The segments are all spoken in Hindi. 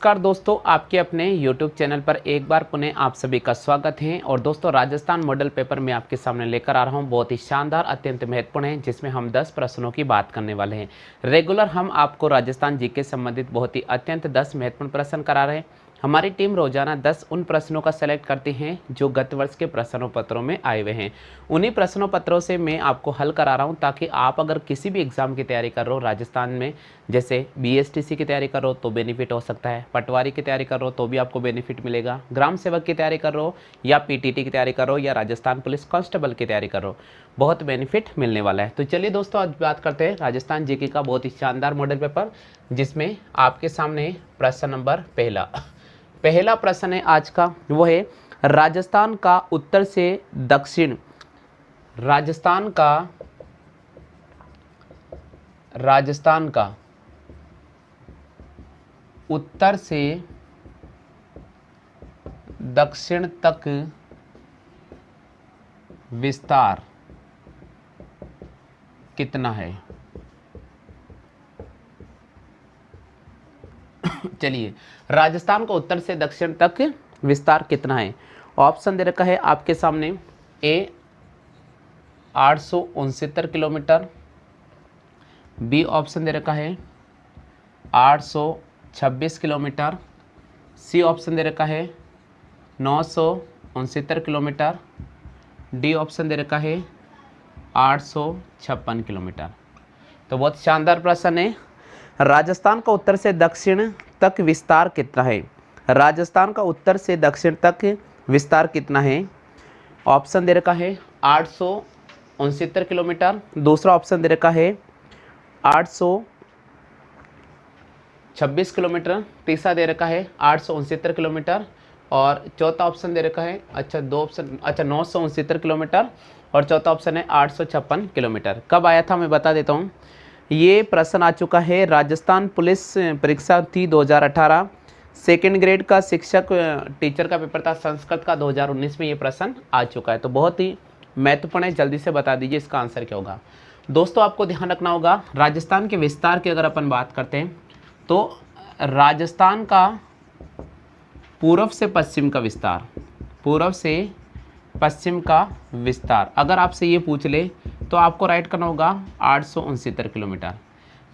नमस्कार दोस्तों, आपके अपने YouTube चैनल पर एक बार पुनः आप सभी का स्वागत है। और दोस्तों, राजस्थान मॉडल पेपर में आपके सामने लेकर आ रहा हूं बहुत ही शानदार, अत्यंत महत्वपूर्ण है, जिसमें हम 10 प्रश्नों की बात करने वाले हैं। रेगुलर हम आपको राजस्थान जीके संबंधित बहुत ही अत्यंत 10 महत्वपूर्ण प्रश्न करा रहे हैं। हमारी टीम रोजाना 10 उन प्रश्नों का सेलेक्ट करती हैं जो गत वर्ष के प्रश्नों पत्रों में आए हुए हैं। उन्हीं प्रश्नों पत्रों से मैं आपको हल करा रहा हूं, ताकि आप अगर किसी भी एग्जाम की तैयारी कर रहे हो राजस्थान में, जैसे बीएसटीसी की तैयारी कर रहे हो तो बेनिफिट हो सकता है, पटवारी की तैयारी कर रहे हो तो भी आपको बेनिफिट मिलेगा, ग्राम सेवक की तैयारी कर रहे हो या पीटीटी की तैयारी कर रहे हो या राजस्थान पुलिस कांस्टेबल की तैयारी कर रहे हो, बहुत बेनिफिट मिलने वाला है। तो चलिए दोस्तों, आज बात करते हैं राजस्थान जीके का बहुत ही शानदार मॉडल पेपर, जिसमें आपके सामने प्रश्न नंबर पहला प्रश्न है आज का, वो है राजस्थान का उत्तर से दक्षिण राजस्थान का उत्तर से दक्षिण तक विस्तार कितना है। चलिए, राजस्थान को उत्तर से दक्षिण तक विस्तार कितना है। ऑप्शन दे रखा है आपके सामने, ए 869 किलोमीटर, बी ऑप्शन दे रखा है 826 किलोमीटर, सी ऑप्शन दे रखा है 969 किलोमीटर, डी ऑप्शन दे रखा है 856 किलोमीटर। तो बहुत शानदार प्रश्न है। राजस्थान का उत्तर से दक्षिण तक विस्तार कितना है। राजस्थान का उत्तर से दक्षिण तक विस्तार कितना है। ऑप्शन दे रखा है 869 किलोमीटर, दूसरा ऑप्शन दे रखा है 826 किलोमीटर, तीसरा दे रखा है 869 किलोमीटर और चौथा ऑप्शन दे रखा है 969 किलोमीटर और चौथा ऑप्शन है 856 किलोमीटर। कब आया था मैं बता देता हूँ। ये प्रश्न आ चुका है, राजस्थान पुलिस परीक्षा थी 2018, सेकेंड ग्रेड का शिक्षक टीचर का पेपर था संस्कृत का 2019 में ये प्रश्न आ चुका है। तो बहुत ही महत्वपूर्ण है, जल्दी से बता दीजिए इसका आंसर क्या होगा। दोस्तों, आपको ध्यान रखना होगा, राजस्थान के विस्तार की अगर अपन बात करते हैं तो राजस्थान का पूर्व से पश्चिम का विस्तार अगर आपसे ये पूछ ले तो आपको राइट करना होगा 869 किलोमीटर।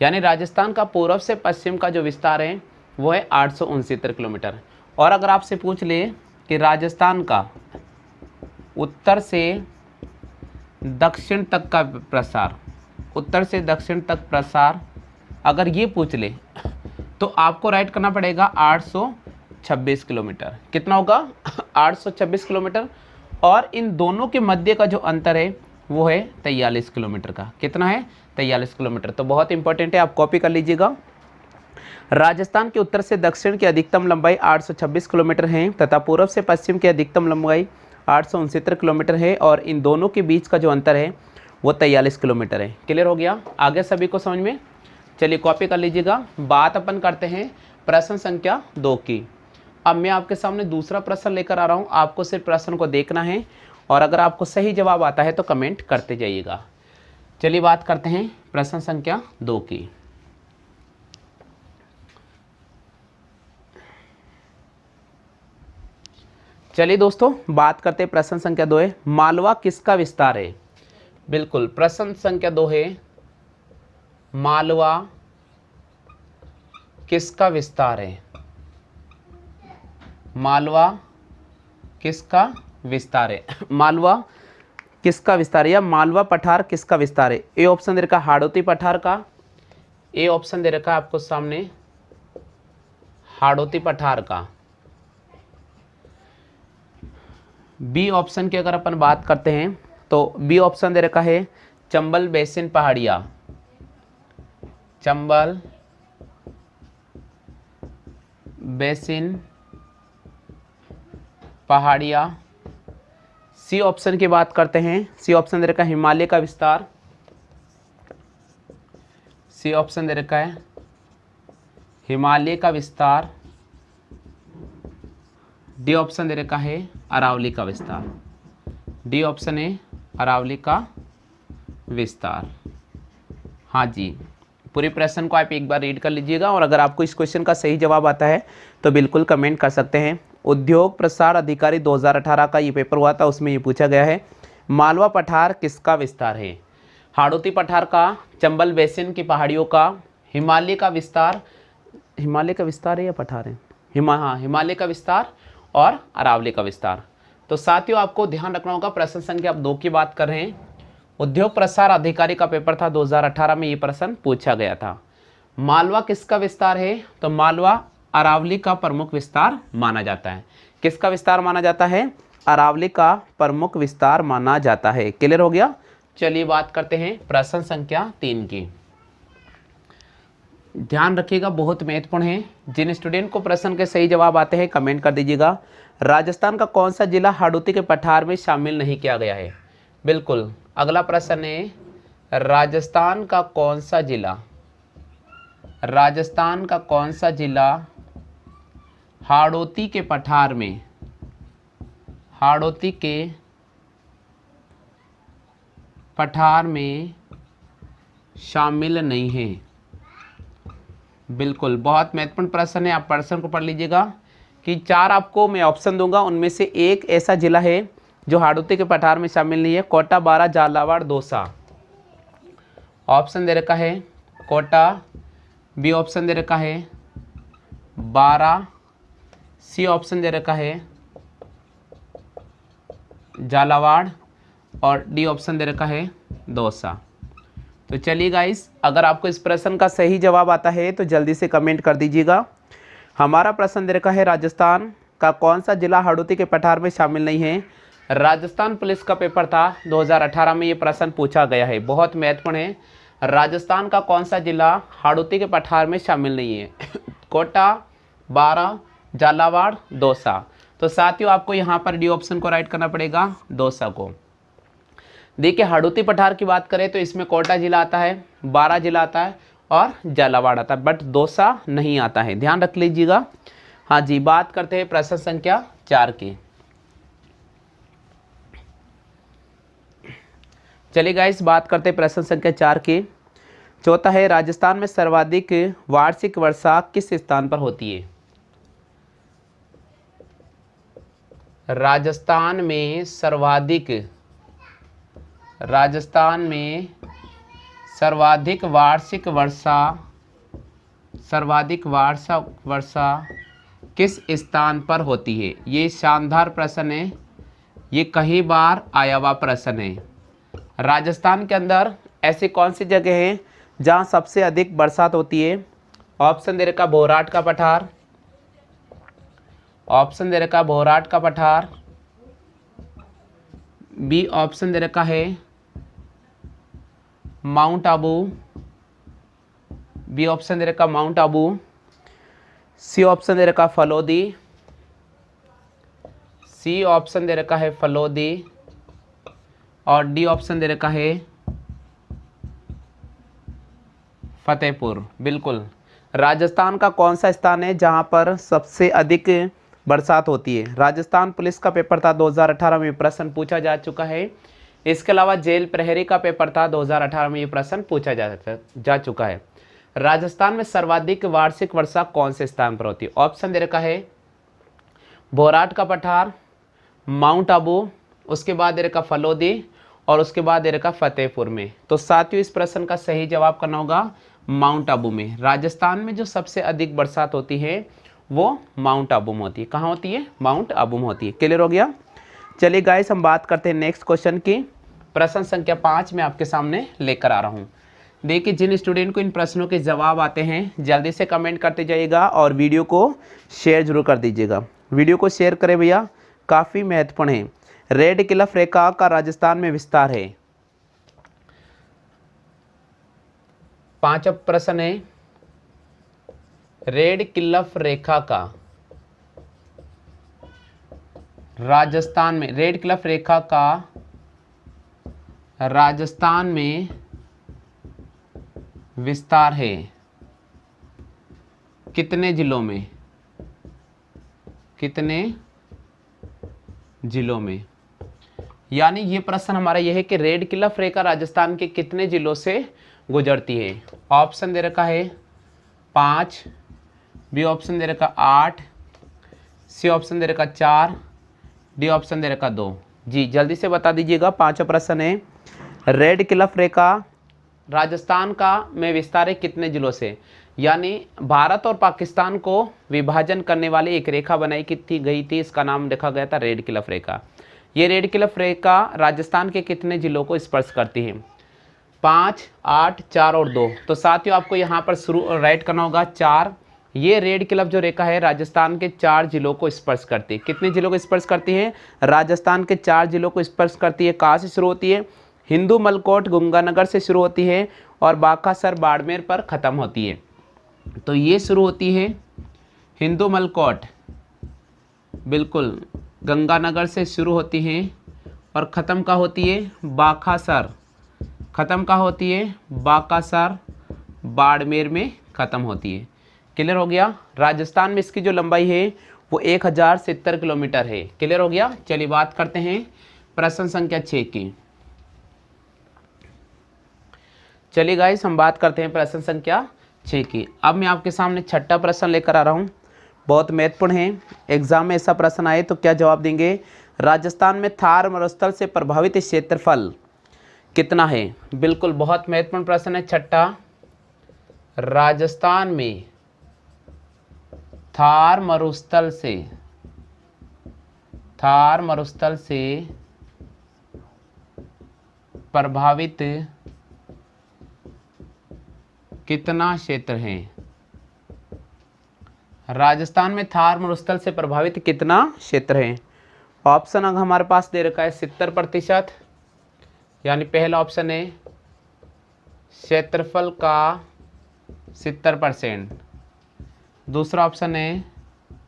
यानी राजस्थान का पूर्व से पश्चिम का जो विस्तार है वो है 869 किलोमीटर। और अगर आपसे पूछ ले कि राजस्थान का उत्तर से दक्षिण तक का प्रसार अगर ये पूछ ले तो आपको राइट करना पड़ेगा 826 किलोमीटर। कितना होगा 826 किलोमीटर। और इन दोनों के मध्य का जो अंतर है वो है 43 किलोमीटर का। कितना है 43 किलोमीटर। तो बहुत इंपॉर्टेंट है, आप कॉपी कर लीजिएगा। राजस्थान के उत्तर से दक्षिण की अधिकतम लंबाई 826 किलोमीटर है तथा पूर्व से पश्चिम की अधिकतम लंबाई 869 किलोमीटर है और इन दोनों के बीच का जो अंतर है वो 43 किलोमीटर है। क्लियर हो गया आगे सभी को समझ में। चलिए कॉपी कर लीजिएगा। बात अपन करते हैं प्रश्न संख्या 2 की। अब मैं आपके सामने दूसरा प्रश्न लेकर आ रहा हूँ, आपको सिर्फ प्रश्न को देखना है और अगर आपको सही जवाब आता है तो कमेंट करते जाइएगा। चलिए बात करते हैं प्रश्न संख्या 2 की। चलिए दोस्तों, बात करते हैं प्रश्न संख्या 2 है, मालवा किसका विस्तार है। बिल्कुल, प्रश्न संख्या 2 है, मालवा किसका विस्तार है। मालवा किसका विस्तार है। मालवा किसका विस्तार है या मालवा पठार किसका विस्तार है। ए ऑप्शन दे रखा हाड़ौती पठार का, ए ऑप्शन दे रखा है आपको सामने हाड़ौती पठार का। बी ऑप्शन की अगर अपन बात करते हैं तो बी ऑप्शन दे रखा है चंबल बेसिन पहाड़िया, चंबल बेसिन पहाड़िया। सी ऑप्शन की बात करते हैं, सी ऑप्शन दे रखा है हिमालय का विस्तार, सी ऑप्शन दे रखा है हिमालय का विस्तार। डी ऑप्शन दे रखा है अरावली का विस्तार, डी ऑप्शन है अरावली का विस्तार। हाँ जी, पूरे प्रश्न को आप एक बार रीड कर लीजिएगा और अगर आपको इस क्वेश्चन का सही जवाब आता है तो बिल्कुल कमेंट कर सकते हैं। उद्योग प्रसार अधिकारी 2018 का ये पेपर हुआ था, उसमें ये पूछा गया है मालवा पठार किसका विस्तार है? हाड़ौती पठार का, चंबल बेसिन की पहाड़ियों का, हिमालय का विस्तार, हिमालय का विस्तार है या पठार है? हिमालय का विस्तार और अरावली का विस्तार। तो साथियों आपको ध्यान रखना होगा, प्रश्न संख्या आप 2 की बात कर रहे हैं। उद्योग प्रसार अधिकारी का पेपर था 2018 में, ये प्रश्न पूछा गया था। मालवा किसका विस्तार है? तो मालवा अरावली का प्रमुख विस्तार माना जाता है। किसका विस्तार माना जाता है? अरावली का प्रमुख विस्तार माना जाता है। क्लियर हो गया? चलिए बात करते हैं प्रश्न संख्या 3 की। ध्यान रखिएगा, बहुत महत्वपूर्ण है। जिन स्टूडेंट को प्रश्न के सही जवाब आते हैं कमेंट कर दीजिएगा। राजस्थान का कौन सा जिला हाड़ौती के पठार में शामिल नहीं किया गया है? बिल्कुल, अगला प्रश्न है राजस्थान का कौन सा जिला, राजस्थान का कौन सा जिला हाड़ौती के पठार में, हाड़ौती के पठार में शामिल नहीं है? बिल्कुल, बहुत महत्वपूर्ण प्रश्न है। आप प्रश्न को पढ़ लीजिएगा कि 4 आपको मैं ऑप्शन दूंगा, उनमें से एक ऐसा जिला है जो हाड़ौती के पठार में शामिल नहीं है। कोटा, बारा, झालावाड़, दौसा। ऑप्शन दे रखा है कोटा, बी ऑप्शन दे रखा है बारा, सी ऑप्शन दे रखा है झालावाड़ और डी ऑप्शन दे रखा है दौसा। तो चलिए गाइस, अगर आपको इस प्रश्न का सही जवाब आता है तो जल्दी से कमेंट कर दीजिएगा। हमारा प्रश्न दे रखा है राजस्थान का कौन सा जिला हाड़ौती के पठार में शामिल नहीं है? राजस्थान पुलिस का पेपर था 2018 में, ये प्रश्न पूछा गया है, बहुत महत्वपूर्ण है। राजस्थान का कौन सा जिला हाड़ौती के पठार में शामिल नहीं है? कोटा, बारा, झालावाड़, दौसा। तो साथियों आपको यहाँ पर डी ऑप्शन को राइट करना पड़ेगा, दौसा को। देखिए हाड़ौती पठार की बात करें तो इसमें कोटा जिला आता है, बारा जिला आता है और झालावाड़ आता है, बट दौसा नहीं आता है, ध्यान रख लीजिएगा। हाँ जी, बात करते हैं प्रश्न संख्या 4 की। चलिए गाइस, बात करते हैं प्रश्न संख्या 4 की। चौथा है राजस्थान में सर्वाधिक वार्षिक वर्षा किस स्थान पर होती है? राजस्थान में सर्वाधिक वार्षिक वर्षा किस स्थान पर होती है? ये शानदार प्रश्न है, ये कई बार आया हुआ प्रश्न है। राजस्थान के अंदर ऐसी कौन सी जगह है जहाँ सबसे अधिक बरसात होती है? ऑप्शन दे रखा भोराट का पठार, ऑप्शन दे रखा भोराट का पठार, बी ऑप्शन दे रखा है माउंट आबू, बी ऑप्शन दे रखा माउंट आबू, सी ऑप्शन दे रखा फलोदी, सी ऑप्शन दे रखा है फलोदी और डी ऑप्शन दे रखा है फतेहपुर। बिल्कुल, राजस्थान का कौन सा स्थान है जहां पर सबसे अधिक बरसात होती है? राजस्थान पुलिस का पेपर था 2018 में, प्रश्न पूछा जा चुका है। इसके अलावा जेल प्रहरी का पेपर था 2018 में, ये प्रश्न पूछा जा चुका है। राजस्थान में सर्वाधिक वार्षिक वर्षा कौन से स्थान पर होती है? ऑप्शन दे रखा है भोराट का पठार, माउंट आबू, उसके बाद दे रखा फलोदी और उसके बाद दे रखा फतेहपुर में। तो साथियों इस प्रश्न का सही जवाब करना होगा माउंट आबू में। राजस्थान में जो सबसे अधिक बरसात होती है वो माउंट आबू में होती है। कहाँ होती है? माउंट आबू में होती है। क्लियर हो गया? चलिए गाइस, हम बात करते हैं नेक्स्ट क्वेश्चन की। प्रश्न संख्या 5 में आपके सामने लेकर आ रहा हूँ। देखिए, जिन स्टूडेंट को इन प्रश्नों के जवाब आते हैं जल्दी से कमेंट करते जाइएगा और वीडियो को शेयर जरूर कर दीजिएगा। वीडियो को शेयर करें भैया, काफ़ी महत्वपूर्ण है। रेड क्लिफ रेखा का राजस्थान में विस्तार है। 5 प्रश्न है, रेड क्लिफ रेखा का राजस्थान में, रेड क्लिफ रेखा का राजस्थान में विस्तार है कितने जिलों में? कितने जिलों में? यानी ये प्रश्न हमारा यह है कि रेड क्लिफ रेखा राजस्थान के कितने जिलों से गुजरती है? ऑप्शन दे रखा है 5, बी ऑप्शन दे रखा 8, सी ऑप्शन दे रखा 4, डी ऑप्शन दे रखा 2। जी जल्दी से बता दीजिएगा। पांचवा प्रश्न है, रेड क्लिफ रेखा राजस्थान का में विस्तारित कितने जिलों से? यानी भारत और पाकिस्तान को विभाजन करने वाली एक रेखा बनाई की गई थी, इसका नाम रखा गया था रेड क्लिफ रेखा। ये रेड क्लिफ रेखा राजस्थान के कितने जिलों को स्पर्श करती है? 5, 8, 4 और 2। तो साथियों आपको यहाँ पर शुरू राइट करना होगा 4। ये रेड क्लिफ जो रेखा है राजस्थान के 4 जिलों को स्पर्श करती है। कितने जिलों को स्पर्श करती है? राजस्थान के 4 जिलों को स्पर्श करती है। कहाँ से शुरू होती है? हिंदू मलकोट गंगानगर से शुरू होती है और बाकासर बाड़मेर पर ख़त्म होती है। तो ये शुरू होती है हिंदू मलकोट, बिल्कुल गंगानगर से शुरू होती है और ख़त्म का होती है बाकासर, ख़त्म का होती है बाकासर बाड़मेर में ख़त्म होती है। क्लियर हो गया? राजस्थान में इसकी जो लंबाई है वो 1070 किलोमीटर है। क्लियर हो गया? चलिए बात करते हैं प्रश्न संख्या 6 की। चलिए गाइस हम बात करते हैं प्रश्न संख्या 6 की। अब मैं आपके सामने छठा प्रश्न लेकर आ रहा हूँ, बहुत महत्वपूर्ण है। एग्जाम में ऐसा प्रश्न आए तो क्या जवाब देंगे? राजस्थान में थार मरुस्थल से प्रभावित क्षेत्रफल कितना है? बिल्कुल बहुत महत्वपूर्ण प्रश्न है छठा। राजस्थान में थार मरुस्थल से प्रभावित कितना क्षेत्र है? राजस्थान में थार मरुस्थल से प्रभावित कितना क्षेत्र है? ऑप्शन अगर हमारे पास दे रखा है 70%, यानी पहला ऑप्शन है क्षेत्रफल का 70%। दूसरा ऑप्शन है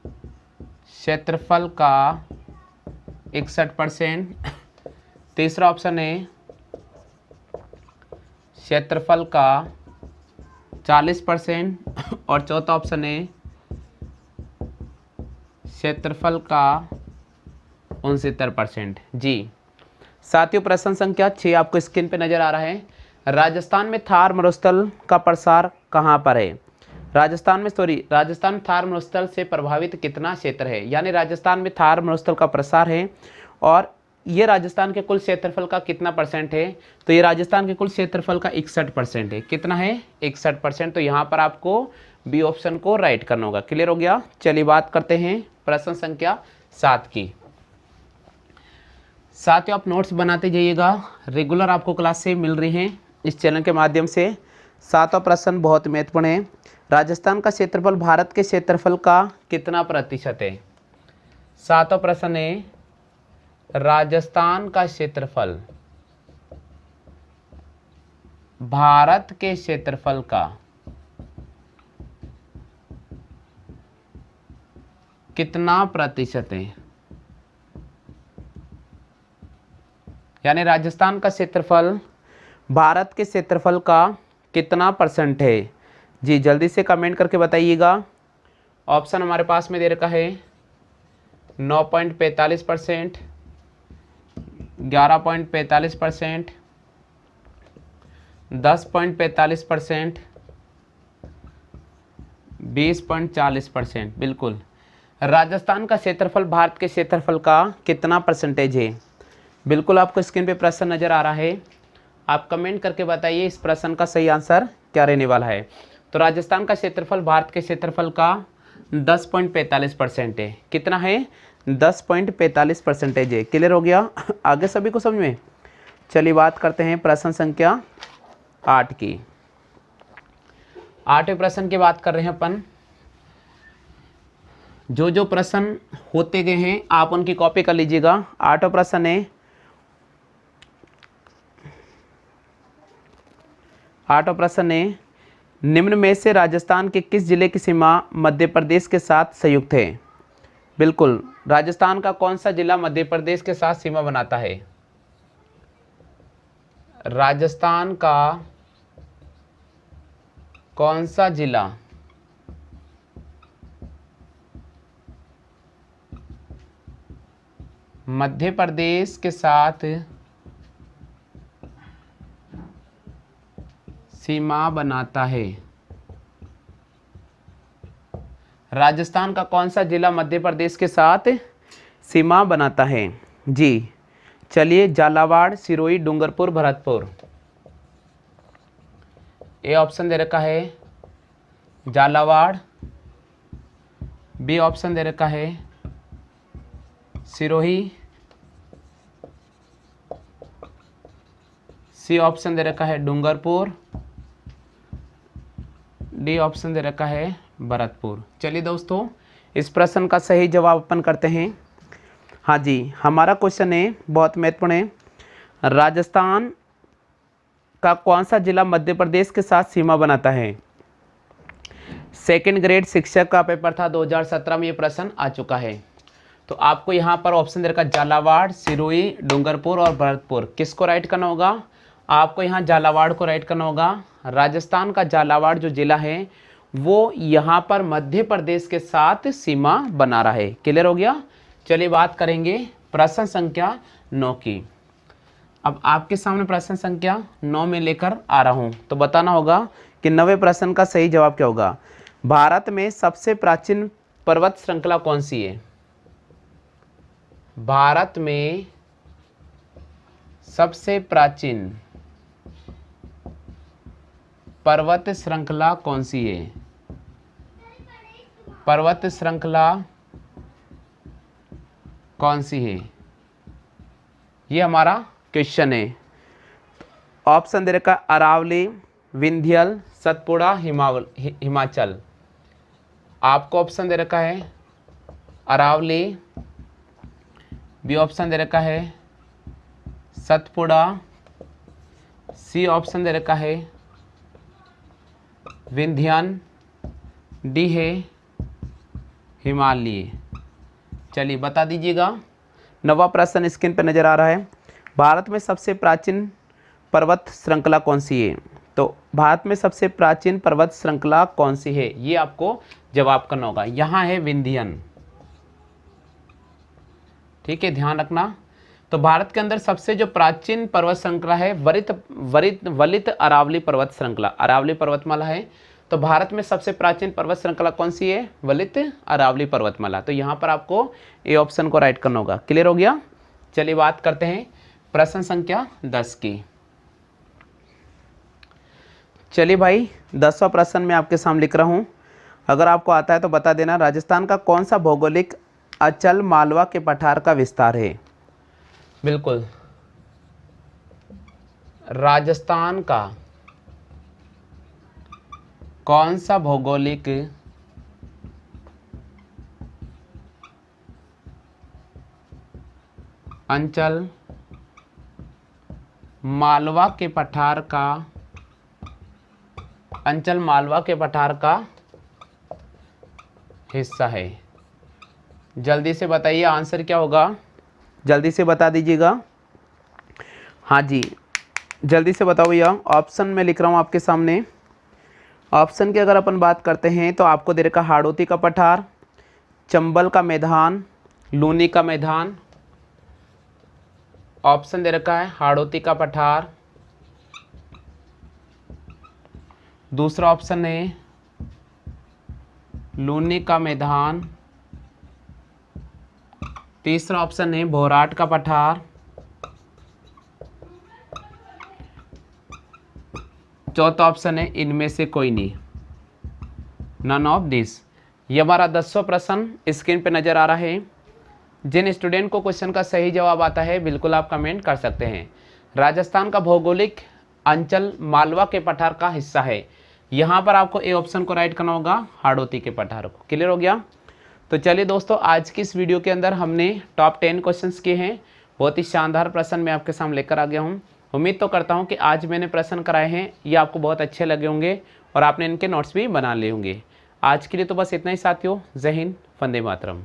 क्षेत्रफल का 61%। तीसरा ऑप्शन है क्षेत्रफल का 40% और चौथा ऑप्शन है क्षेत्रफल का 69%। जी साथियों प्रश्न संख्या 6 आपको स्क्रीन पे नजर आ रहा है। राजस्थान में थार मरुस्थल का प्रसार कहाँ पर है? राजस्थान में थार मरुस्थल से प्रभावित कितना क्षेत्र है? यानी राजस्थान में थार मरुस्थल का प्रसार है और ये राजस्थान के कुल क्षेत्रफल का कितना परसेंट है? तो ये राजस्थान के कुल क्षेत्रफल का 61% है। कितना है? 61%। तो यहाँ पर आपको बी ऑप्शन को राइट करना होगा। क्लियर हो गया? चलिए बात करते हैं प्रश्न संख्या 7 की। साथियों आप नोट्स बनाते जाइएगा, रेगुलर आपको क्लास से मिल रही हैं इस चैनल के माध्यम से। 7वां प्रश्न बहुत महत्वपूर्ण है। राजस्थान का क्षेत्रफल भारत के क्षेत्रफल का कितना प्रतिशत है? 7वां प्रश्न है, राजस्थान का क्षेत्रफल भारत के क्षेत्रफल का कितना प्रतिशत है? यानी राजस्थान का क्षेत्रफल भारत के क्षेत्रफल का कितना परसेंट है? जी जल्दी से कमेंट करके बताइएगा। ऑप्शन हमारे पास में दे रखा है 9.45%, 11.45%, 10.45%, 20.40%। बिल्कुल राजस्थान का क्षेत्रफल भारत के क्षेत्रफल का कितना परसेंटेज है? बिल्कुल आपको स्क्रीन पे प्रश्न नज़र आ रहा है, आप कमेंट करके बताइए इस प्रश्न का सही आंसर क्या रहने वाला है। तो राजस्थान का क्षेत्रफल भारत के क्षेत्रफल का 10.45% है। कितना है? 10.45% है। क्लियर हो गया आगे सभी को समझ में? चलिए बात करते हैं प्रश्न संख्या 8 की। 8वें प्रश्न की बात कर रहे हैं अपन। जो जो प्रश्न होते गए हैं आप उनकी कॉपी कर लीजिएगा। 8वां प्रश्न है, 8वां प्रश्न है, निम्न में से राजस्थान के किस जिले की सीमा मध्य प्रदेश के साथ संयुक्त है? बिल्कुल राजस्थान का कौन सा जिला मध्य प्रदेश के साथ सीमा बनाता है? राजस्थान का कौन सा जिला मध्य प्रदेश के साथ सीमा बनाता है। राजस्थान का कौन सा जिला मध्य प्रदेश के साथ सीमा बनाता है? जी चलिए, झालावाड़, सिरोही, डूंगरपुर, भरतपुर। ए ऑप्शन दे रखा है झालावाड़, बी ऑप्शन दे रखा है सिरोही, सी ऑप्शन दे रखा है डूंगरपुर, डी ऑप्शन दे रखा है भरतपुर। चलिए दोस्तों, इस प्रश्न का सही जवाब अपन करते हैं। हाँ जी, हमारा क्वेश्चन है, बहुत महत्वपूर्ण है, राजस्थान का कौन सा जिला मध्य प्रदेश के साथ सीमा बनाता है? सेकंड ग्रेड शिक्षक का पेपर था 2017 में, ये प्रश्न आ चुका है। तो आपको यहाँ पर ऑप्शन दे रखा झालावाड़, सिरोही, डूंगरपुर और भरतपुर। किसको राइट करना होगा? आपको यहाँ झालावाड़ को राइट करना होगा। राजस्थान का झालावाड़ जो जिला है वो यहाँ पर मध्य प्रदेश के साथ सीमा बना रहा है। क्लियर हो गया? चलिए बात करेंगे प्रश्न संख्या 9 की। अब आपके सामने प्रश्न संख्या 9 में लेकर आ रहा हूँ, तो बताना होगा कि 9वें प्रश्न का सही जवाब क्या होगा। भारत में सबसे प्राचीन पर्वत श्रृंखला कौन सी है? भारत में सबसे प्राचीन पर्वत श्रृंखला कौन सी है? पर्वत श्रृंखला कौन सी है, ये हमारा क्वेश्चन है। ऑप्शन दे रखा अरावली, विंध्यल, सतपुड़ा, हिमाचल। आपको ऑप्शन दे रखा है अरावली, बी ऑप्शन दे रखा है सतपुड़ा, सी ऑप्शन दे रखा है विंध्यन, डी है हिमालय। चलिए बता दीजिएगा। 9वां प्रश्न स्क्रीन पर नजर आ रहा है, भारत में सबसे प्राचीन पर्वत श्रृंखला कौन सी है? तो भारत में सबसे प्राचीन पर्वत श्रृंखला कौन सी है, ये आपको जवाब करना होगा। यहाँ है विंध्यन, ठीक है, ध्यान रखना। तो भारत के अंदर सबसे जो प्राचीन पर्वत श्रृंखला है वलित अरावली पर्वत श्रृंखला, अरावली पर्वतमाला है। तो भारत में सबसे प्राचीन पर्वत श्रृंखला कौन सी है? वलित अरावली पर्वतमाला। तो यहाँ पर आपको ए ऑप्शन को राइट करना होगा। क्लियर हो गया? चलिए बात करते हैं प्रश्न संख्या 10 की। चलिए भाई, 10वां प्रश्न मैं आपके सामने लिख रहा हूँ, अगर आपको आता है तो बता देना। राजस्थान का कौन सा भौगोलिक अचल मालवा के पठार का विस्तार है? बिल्कुल, राजस्थान का कौन सा भौगोलिक अंचल मालवा के पठार का हिस्सा है? जल्दी से बताइए आंसर क्या होगा, जल्दी से बता दीजिएगा। हाँ जी, जल्दी से बताओ भैया। ऑप्शन में लिख रहा हूँ आपके सामने। ऑप्शन की अगर अपन बात करते हैं तो आपको दे रखा हाड़ौती का पठार, चंबल का मैदान, लूनी का मैदान। ऑप्शन दे रखा है हाड़ौती का पठार, दूसरा ऑप्शन है लूनी का मैदान, तीसरा ऑप्शन है भोराट का पठार, चौथा ऑप्शन है इनमें से कोई नहीं, नन ऑफ दिस। ये हमारा 10वां प्रश्न स्क्रीन पे नजर आ रहा है। जिन स्टूडेंट को क्वेश्चन का सही जवाब आता है बिल्कुल आप कमेंट कर सकते हैं। राजस्थान का भौगोलिक अंचल मालवा के पठार का हिस्सा है। यहाँ पर आपको ए ऑप्शन को राइट करना होगा, हाड़ौती के पठार को। क्लियर हो गया? तो चलिए दोस्तों, आज की इस वीडियो के अंदर हमने टॉप 10 क्वेश्चंस किए हैं। बहुत ही शानदार प्रश्न मैं आपके सामने लेकर आ गया हूँ। उम्मीद तो करता हूँ कि आज मैंने प्रश्न कराए हैं ये आपको बहुत अच्छे लगे होंगे और आपने इनके नोट्स भी बना लिए होंगे। आज के लिए तो बस इतना ही साथियों। जय हिंद, वंदे मातरम।